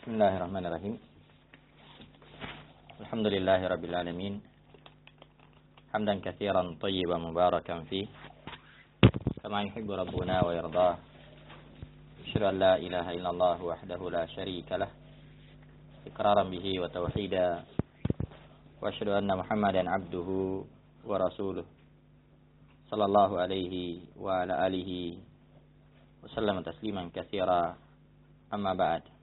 Bismillahirrahmanirrahim. Alhamdulillahirabbil alamin. Hamdan katsiran thayyiban mubarakan fi kama yuhibbu rabbuna wa yardah. Asyhadu an la ilaha illallah wahdahu la syarika lah iqraran bihi wa tauhida. Wa asyhadu anna Muhammadan abduhu wa rasuluh. Sallallahu alaihi wa ala alihi wa sallama tasliman katsira. Amma ba'd.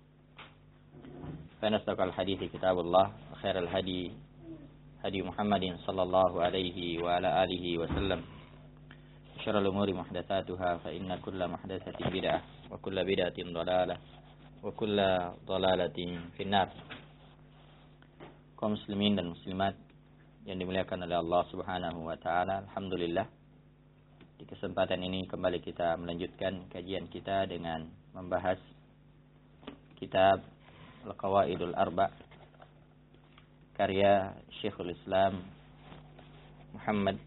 فنصدق الحديث كتاب الله وخير الهدي هدي محمد صلى الله عليه وعلى آله وسلم شر الأمور محدثاتها فإن كل محدثة بدعة وكل بدعة ضلالة وكل ضلالة في النار. Kaum muslimin dan muslimat yang dimuliakan oleh Allah Subhanahu wa taala, alhamdulillah di kesempatan ini kembali kita melanjutkan kajian kita dengan membahas kitab Al-Qawaidul Arba' karya Syekhul Islam Muhammad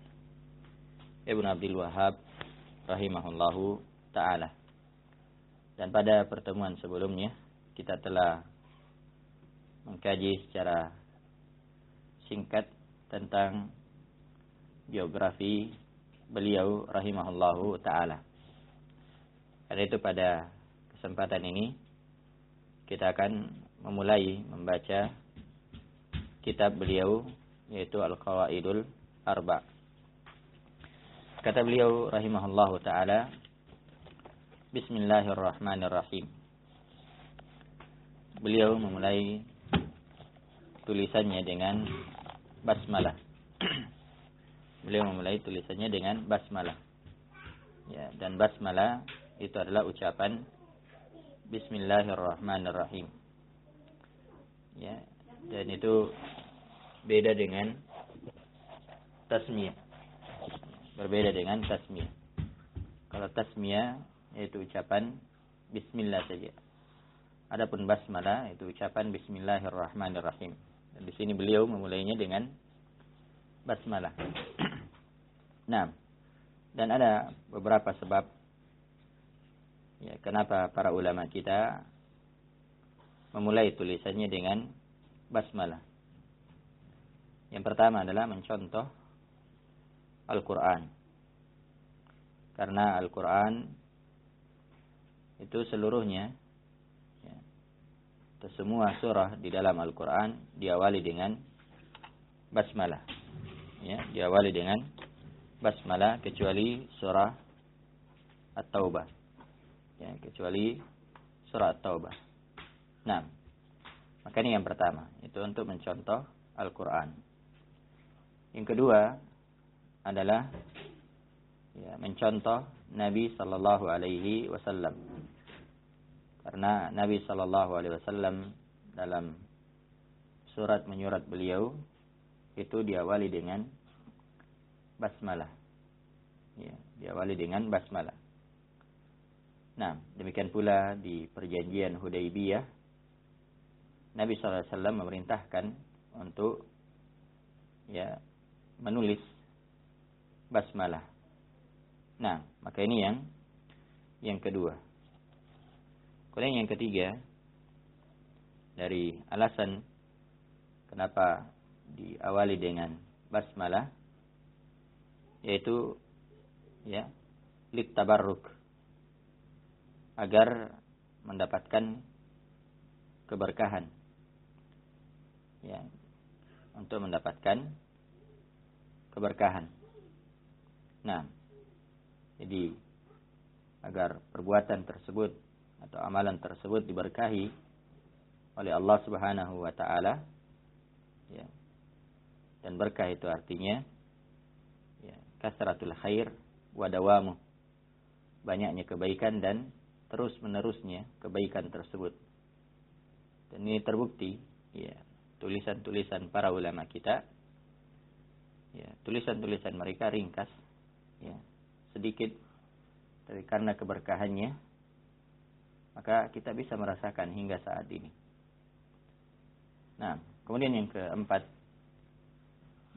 Ibn Abdul Wahhab rahimahullahu ta'ala. Dan pada pertemuan sebelumnya kita telah mengkaji secara singkat tentang biografi beliau rahimahullahu ta'ala. Karena itu pada kesempatan ini kita akan memulai membaca kitab beliau yaitu Al-Qawaidul Arba'. Kata beliau rahimahullahu ta'ala, Bismillahirrahmanirrahim. Beliau memulai tulisannya dengan basmalah. Beliau memulai tulisannya dengan basmalah. Ya, dan basmalah itu adalah ucapan Bismillahirrahmanirrahim. Ya, dan itu beda dengan tasmiyah. Berbeda dengan tasmiyah. Kalau tasmiyah yaitu ucapan bismillah saja. Adapun basmalah itu ucapan Bismillahirrahmanirrahim. Dan di sini beliau memulainya dengan basmalah. Nah, dan ada beberapa sebab ya, kenapa para ulama kita memulai tulisannya dengan basmalah. Yang pertama adalah mencontoh Al-Quran. Karena Al-Quran itu seluruhnya, ya, atau semua surah di dalam Al-Quran diawali dengan basmalah. Ya, diawali dengan basmalah kecuali surah At-Taubah. Ya, kecuali surah At-Taubah. Nah, maka ini yang pertama, itu untuk mencontoh Al-Quran. Yang kedua adalah ya, mencontoh Nabi Sallallahu Alaihi Wasallam. Karena Nabi Sallallahu Alaihi Wasallam dalam surat menyurat beliau itu diawali dengan basmalah. Ya, diawali dengan basmalah. Nah, demikian pula di perjanjian Hudaybiyah, Nabi SAW memerintahkan untuk ya menulis basmalah. Nah, maka ini yang kedua. Kemudian yang ketiga, dari alasan kenapa diawali dengan basmalah, yaitu ya lit tabarruk, agar mendapatkan keberkahan. Ya, untuk mendapatkan keberkahan. Nah, jadi agar perbuatan tersebut atau amalan tersebut diberkahi oleh Allah Subhanahu wa taala, ya. Dan berkah itu artinya ya, kasratul khair wa dawamu. Banyaknya kebaikan dan terus-menerusnya kebaikan tersebut. Dan ini terbukti ya, tulisan-tulisan para ulama kita, ya, tulisan-tulisan mereka ringkas, ya, sedikit, tapi karena keberkahannya, maka kita bisa merasakan hingga saat ini. Nah, kemudian yang keempat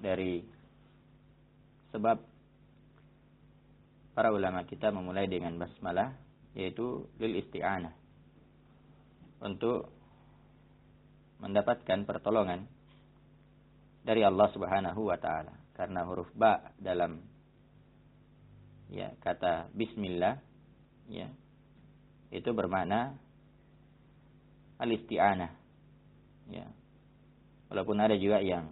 dari sebab para ulama kita memulai dengan basmalah, yaitu lil isti'anah, untuk mendapatkan pertolongan dari Allah Subhanahu wa taala. Karena huruf ba dalam kata bismillah itu bermakna al-isti'anah. Walaupun ada juga yang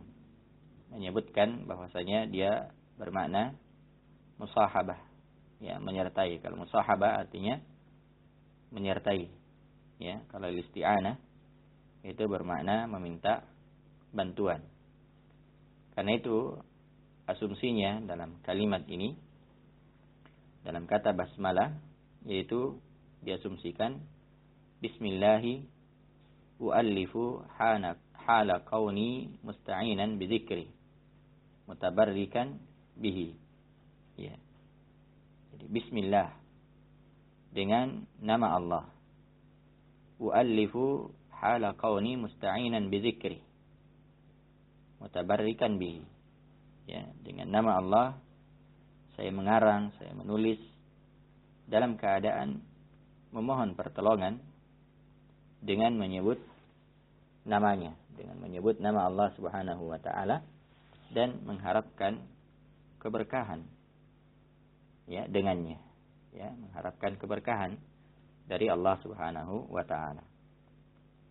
menyebutkan bahwasanya dia bermakna musahabah, menyertai. Kalau musahabah artinya menyertai. Kalau al-isti'anah itu bermakna meminta bantuan. Karena itu asumsinya dalam kalimat ini, dalam kata basmalah, yaitu diasumsikan bismillahi u'allifu hala kauni musta'inan bizikri mutabarrikan bihi. Jadi bismillah, dengan nama Allah. U'allifu hala kauni musta'inan bizikri mutabarrikan bihi. Dengan nama Allah saya mengarang, saya menulis dalam keadaan memohon pertolongan dengan menyebut namanya, dengan menyebut nama Allah Subhanahu wa taala dan mengharapkan keberkahan dengannya, mengharapkan keberkahan dari Allah Subhanahu wa taala.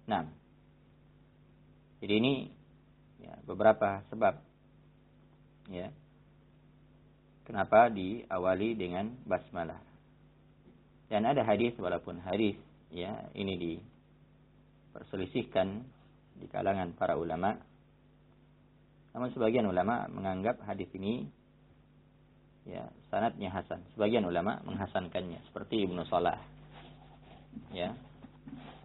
Nah, jadi ini beberapa sebab kenapa diawali dengan basmalah. Dan ada hadis, walaupun hadis ini diperselisihkan di kalangan para ulama, namun sebagian ulama menganggap hadis ini sanadnya hasan. Sebagian ulama menghasankannya, seperti Ibnu Salah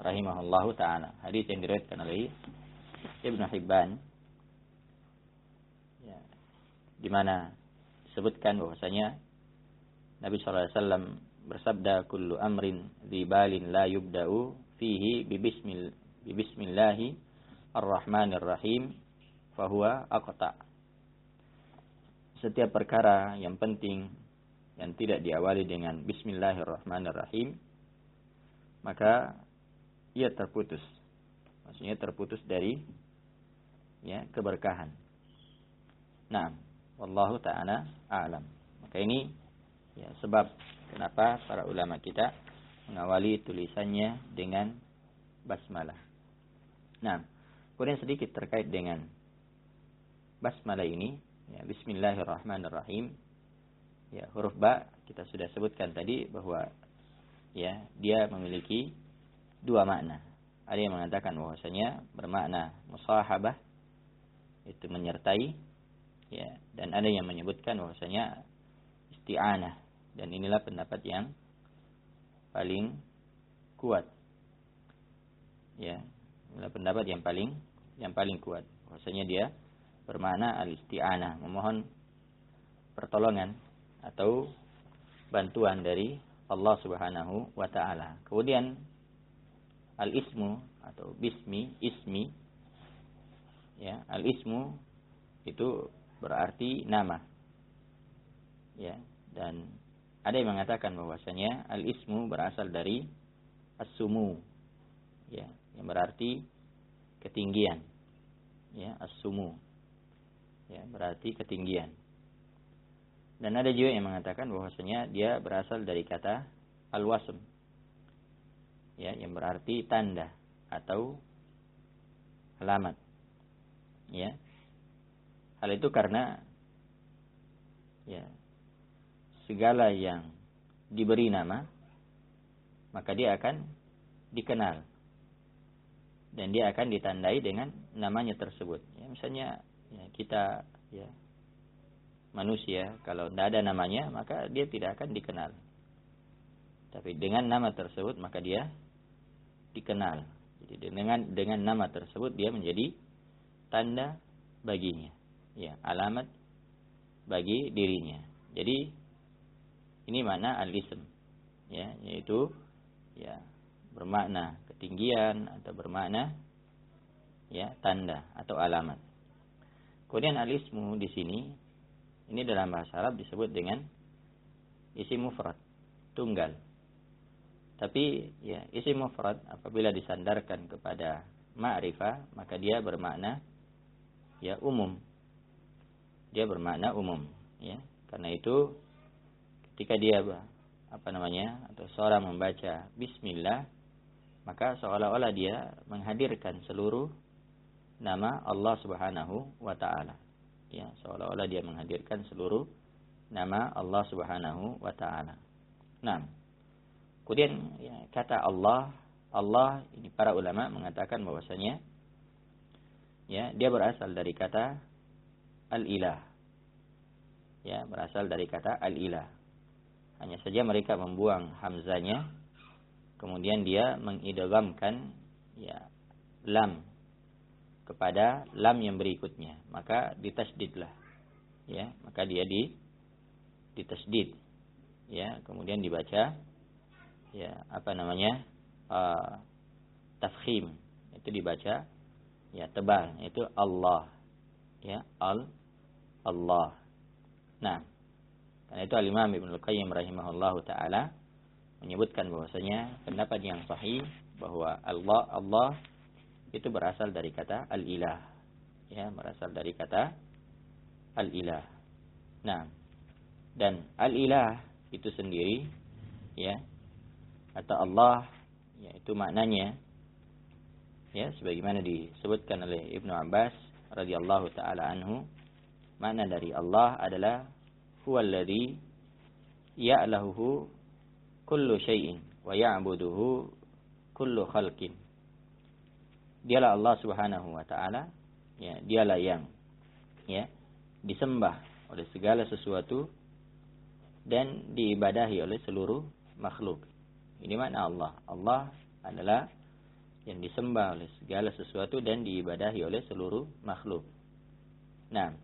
rahimahullahu taala. Hadis yang diriwayatkan oleh Ibnu Hibban, di mana disebutkan bahwasanya Nabi sallallahu alaihi wasallam bersabda, kullu amrin dzibalin la yubda'u fihi bismillahi ar-rahmanir rahim fahuwa aqta. Setiap perkara yang penting yang tidak diawali dengan bismillahirrahmanirrahim, maka ia terputus. Maksudnya terputus dari keberkahan. Nah, wallahu ta'ala a'lam. Maka ini sebab kenapa para ulama kita mengawali tulisannya dengan basmalah. Nah, kemudian sedikit terkait dengan basmalah ini, bismillahirrahmanirrahim. Huruf ba kita sudah sebutkan tadi bahwa dia memiliki dua makna. Ada yang mengatakan bahwasanya bermakna musahabah, itu menyertai, dan ada yang menyebutkan bahwasanya isti'anah, dan inilah pendapat yang paling kuat. Inilah pendapat yang paling kuat, bahwasanya dia bermakna al-isti'anah, memohon pertolongan atau bantuan dari Allah Subhanahu wa taala. Kemudian al-ismu atau ismi, al-ismu itu berarti nama. Dan ada yang mengatakan bahwasanya al-ismu berasal dari as-sumu, yang berarti ketinggian. As-sumu, berarti ketinggian. Dan ada juga yang mengatakan bahwasanya dia berasal dari kata al-wasm, yang berarti tanda atau alamat. Hal itu karena segala yang diberi nama maka dia akan dikenal dan dia akan ditandai dengan namanya tersebut. Misalnya kita manusia, kalau tidak ada namanya maka dia tidak akan dikenal. Tapi dengan nama tersebut maka dia dikenal. Jadi dengan nama tersebut dia menjadi tanda baginya, alamat bagi dirinya. Jadi ini makna al-ism, yaitu bermakna ketinggian atau bermakna tanda atau alamat. Kemudian al-ismu di sini, ini dalam bahasa Arab disebut dengan isim mufrad, tunggal. Tapi isim mufrad apabila disandarkan kepada ma'rifah, maka dia bermakna ya umum. Dia bermakna umum, ya. Karena itu ketika dia atau seorang membaca bismillah, maka seolah-olah dia menghadirkan seluruh nama Allah Subhanahu wa taala. Ya, seolah-olah dia menghadirkan seluruh nama Allah Subhanahu wa taala. Nah, kemudian ya, kata Allah ini para ulama mengatakan bahwasanya ya, dia berasal dari kata al-ilah. Ya, berasal dari kata al-ilah. Hanya saja mereka membuang hamzanya, kemudian dia mengidghamkan ya lam kepada lam yang berikutnya, maka ditasdidlah. Ya, maka dia ditasdid. Ya, kemudian dibaca ya tafkhim, itu dibaca ya tebal, itu Allah. Ya, Allah. Nah, karena itu Al-Imam Ibnu Al-Qayyim rahimahullahu taala menyebutkan bahwasanya pendapat yang sahih bahwa Allah itu berasal dari kata al-ilah. Ya, berasal dari kata al-ilah. Nah, dan al-ilah itu sendiri ya atau Allah yaitu maknanya ya sebagaimana disebutkan oleh Ibnu Abbas radhiyallahu taala anhu, makna dari Allah adalah huwallazi ya'lahuhu kullu syai'in wa ya'buduhu kullu khalqin. Dialah Allah Subhanahu wa taala, ya, dialah yang ya disembah oleh segala sesuatu dan diibadahi oleh seluruh makhluk. Ini makna Allah. Allah adalah yang disembah oleh segala sesuatu dan diibadahi oleh seluruh makhluk. Nah,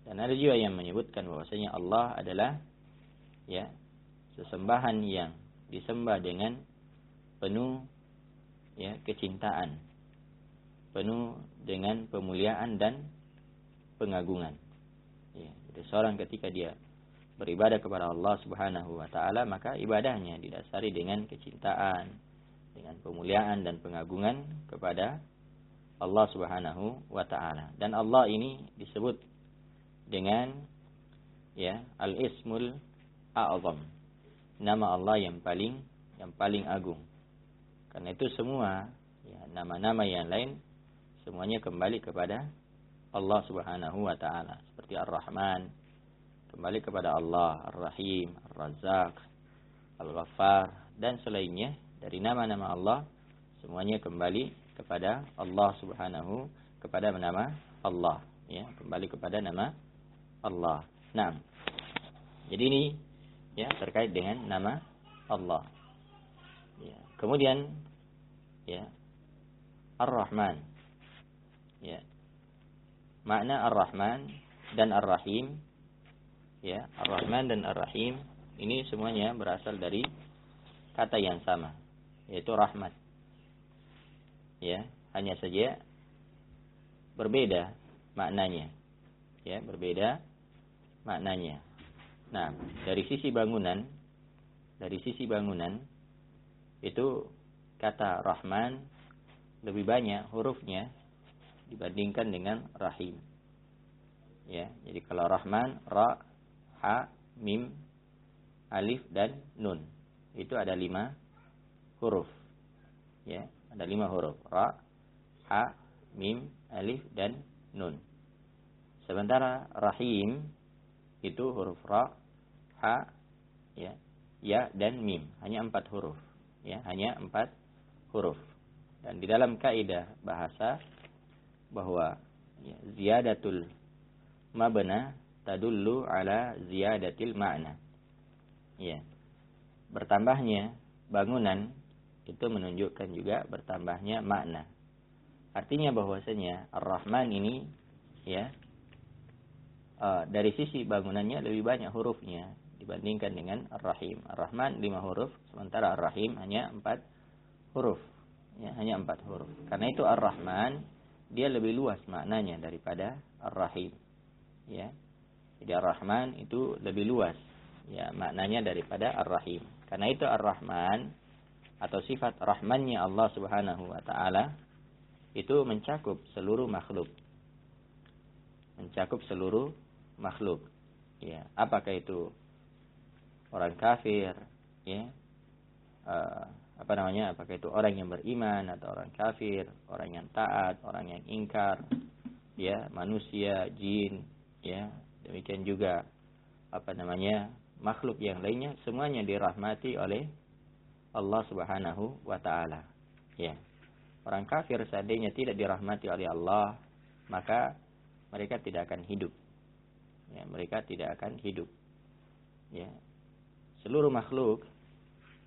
dan ada juga yang menyebutkan bahwasanya Allah adalah ya sesembahan yang disembah dengan penuh ya kecintaan, penuh dengan pemuliaan dan pengagungan. Ya, jadi seorang ketika dia beribadah kepada Allah Subhanahu wa taala, maka ibadahnya didasari dengan kecintaan, dengan pemuliaan dan pengagungan kepada Allah Subhanahu wa taala. Dan Allah ini disebut dengan ya al-ismul a'zam, nama Allah yang paling agung. Karena itu semua ya nama-nama yang lain semuanya kembali kepada Allah Subhanahu wa taala. Seperti Ar-Rahman kembali kepada Allah, Ar-Rahim, Ar-Razzaq, Al-Ghaffar dan selainnya dari nama-nama Allah semuanya kembali kepada Allah Subhanahu, kepada nama Allah, ya, kembali kepada nama Allah. Nah, jadi ini ya terkait dengan nama Allah. Ya, kemudian ya Ar-Rahman. Ya. Makna Ar-Rahman dan Ar-Rahim, ya, Ar-Rahman dan Ar-Rahim ini semuanya berasal dari kata yang sama, yaitu rahmat. Ya, hanya saja berbeda maknanya. Ya, berbeda maknanya. Nah, dari sisi bangunan itu kata Rahman lebih banyak hurufnya dibandingkan dengan Rahim. Ya, jadi kalau Rahman ra, ha, mim, alif dan nun. Itu ada 5 huruf. Ya, ada 5 huruf. Ra, ha, mim, alif dan nun. Sementara Rahim itu huruf ra, ha, ya dan mim, hanya 4 huruf. Ya, hanya 4 huruf. Dan di dalam kaidah bahasa bahwa ya, ziyadatul mabna tadullu ala ziyadatil ma'na. Ya. Bertambahnya bangunan itu menunjukkan juga bertambahnya makna. Artinya bahwasanya Ar-Rahman ini ya dari sisi bangunannya lebih banyak hurufnya dibandingkan dengan Ar-Rahim. Ar-Rahman 5 huruf, sementara Ar-Rahim hanya 4 huruf. Ya, hanya 4 huruf. Karena itu Ar-Rahman dia lebih luas maknanya daripada Ar-Rahim. Ya. Jadi Ar-Rahman itu lebih luas ya maknanya daripada Ar-Rahim. Karena itu Ar-Rahman atau sifat rahmannya Allah Subhanahu wa taala itu mencakup seluruh makhluk. Mencakup seluruh makhluk. Ya, apakah itu orang kafir, ya, apakah itu orang yang beriman atau orang kafir, orang yang taat, orang yang ingkar, ya, manusia, jin, ya, demikian juga makhluk yang lainnya, semuanya dirahmati oleh Allah Subhanahu wa taala. Ya. Orang kafir seandainya tidak dirahmati oleh Allah, maka mereka tidak akan hidup. Ya, mereka tidak akan hidup. Ya. Seluruh makhluk,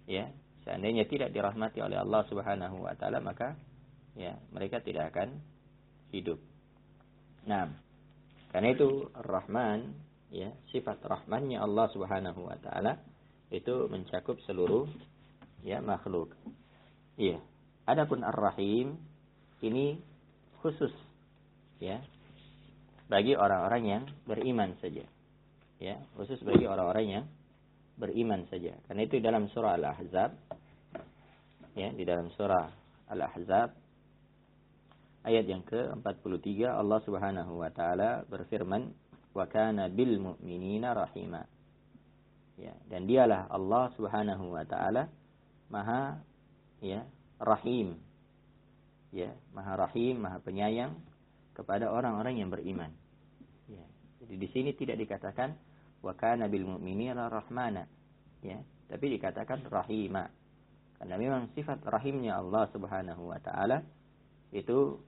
ya, seandainya tidak dirahmati oleh Allah Subhanahu wa taala, maka ya, mereka tidak akan hidup. Nah, karena itu Ar-Rahman, ya, sifat rahmannya Allah Subhanahu wa taala itu mencakup seluruh, ya, makhluk. Iya. Adapun Ar-Rahim ini khusus, ya, bagi orang-orang yang beriman saja. Ya, khusus bagi orang-orang yang beriman saja. Karena itu dalam surah Al-Ahzab, ya, di dalam surah Al-Ahzab ayat yang ke-43 Allah Subhanahu wa taala berfirman, "Wa kana bil mu'minina rahima." Ya, dan dialah Allah Subhanahu wa taala Maha, ya, Rahim. Ya, Maha Rahim, Maha Penyayang kepada orang-orang yang beriman. Ya. Jadi di sini tidak dikatakan wa kana bil mu'minina rahmana, ya, tapi dikatakan rahima. Karena memang sifat rahimnya Allah Subhanahu wa taala itu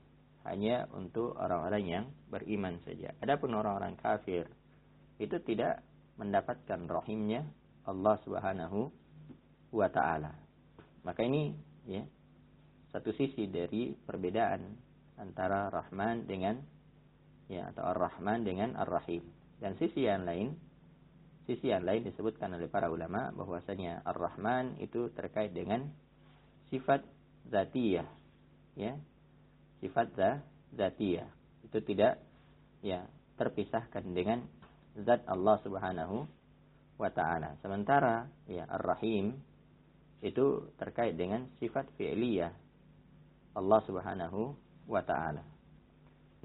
hanya untuk orang-orang yang beriman saja. Adapun orang-orang kafir itu tidak mendapatkan rahimnya Allah Subhanahu wa taala. Maka ini, ya, satu sisi dari perbedaan antara Rahman dengan, ya, atau Ar-Rahman dengan Ar-Rahim. Dan sisi yang lain disebutkan oleh para ulama bahwasanya Ar-Rahman itu terkait dengan sifat zatiyah, ya, sifat zatiyah itu tidak, ya, terpisahkan dengan zat Allah Subhanahu wa taala. Sementara, ya, Ar-Rahim itu terkait dengan sifat fi'liyah Allah Subhanahu wa taala.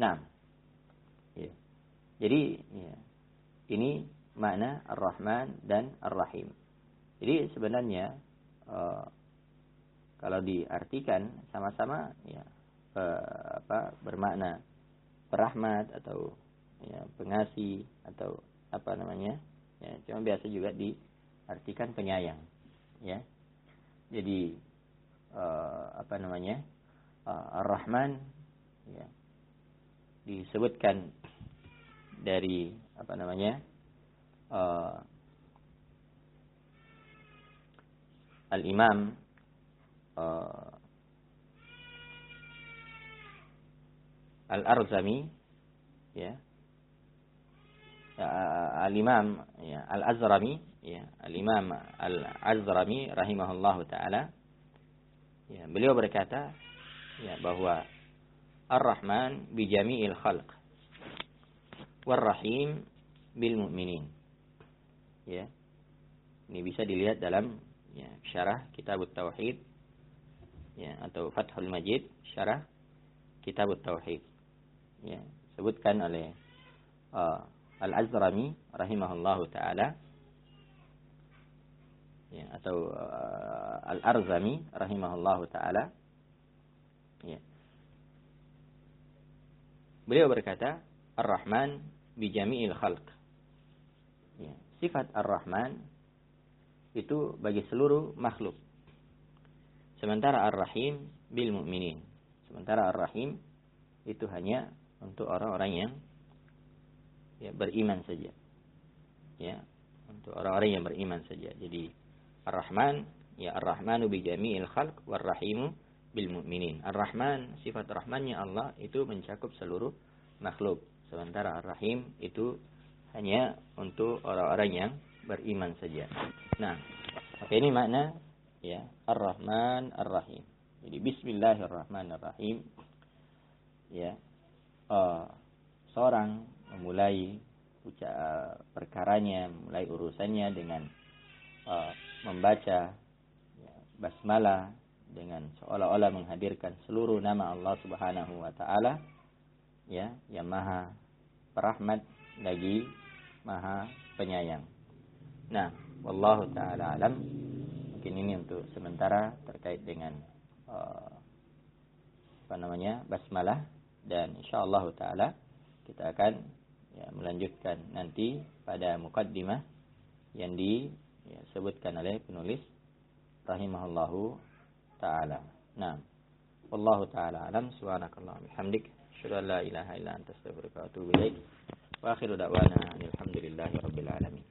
Nah, ya. Jadi, ya, ini makna Ar-Rahman dan Ar-Rahim. Jadi sebenarnya kalau diartikan sama-sama, ya, bermakna perahmat atau, ya, pengasih atau ya, cuma biasa juga diartikan penyayang, ya. Jadi Ar-Rahman, ya, disebutkan dari Al-Imam Al-Arzami, ya, Al-Imam, ya, Al-Azrami, ya, Al-Imam Al-Azrami rahimahullahu taala, ya, beliau berkata, ya, bahwa Ar-Rahman bi jami'il khalq war-Rahim bil mu'minin. Ya. Ini bisa dilihat dalam, ya, syarah Kitabut Tauhid, ya, atau Fathul Majid, syarah Kitabut Tauhid. Ya, sebutkan oleh Al-Azrami rahimahullahu taala, ya, atau Al-Arzami rahimahullahu taala, ya. Beliau berkata, Ar-Rahman bi jami'il khalq. Ya, sifat Ar-Rahman itu bagi seluruh makhluk. Sementara Ar-Rahim bil mu'minin. Sementara Ar-Rahim itu hanya untuk orang-orang yang, ya, beriman saja. Ya, untuk orang-orang yang beriman saja. Jadi Ar-Rahman, ya, Ar-Rahmanu bi jami'il khalq war-Rahimu bil mu'minin. Ar-Rahman, sifat rahmannya Allah itu mencakup seluruh makhluk. Sementara Ar-Rahim itu hanya untuk orang-orang yang beriman saja. Nah, maka ini makna, ya, Ar-Rahman Ar-Rahim. Jadi Bismillahirrahmanirrahim, ya, seorang memulai perkaranya, memulai urusannya dengan membaca, ya, basmalah, dengan seolah-olah menghadirkan seluruh nama Allah Subhanahu wa taala, ya, yang Maha Perahmat lagi Maha Penyayang. Nah, wallahu taala alam. Mungkin ini untuk sementara terkait dengan basmalah, dan insyaallah taala kita akan melanjutkan nanti pada muqaddimah yang disebutkan oleh penulis rahimahullahu taala. Nah, wallahu taala alam. Subhanakallah bihamdik, asyhadu an la ilaha illa anta astaghfiruka wa atubu ilaik. Wa akhiru da'wana alhamdulillahi rabbil alamin.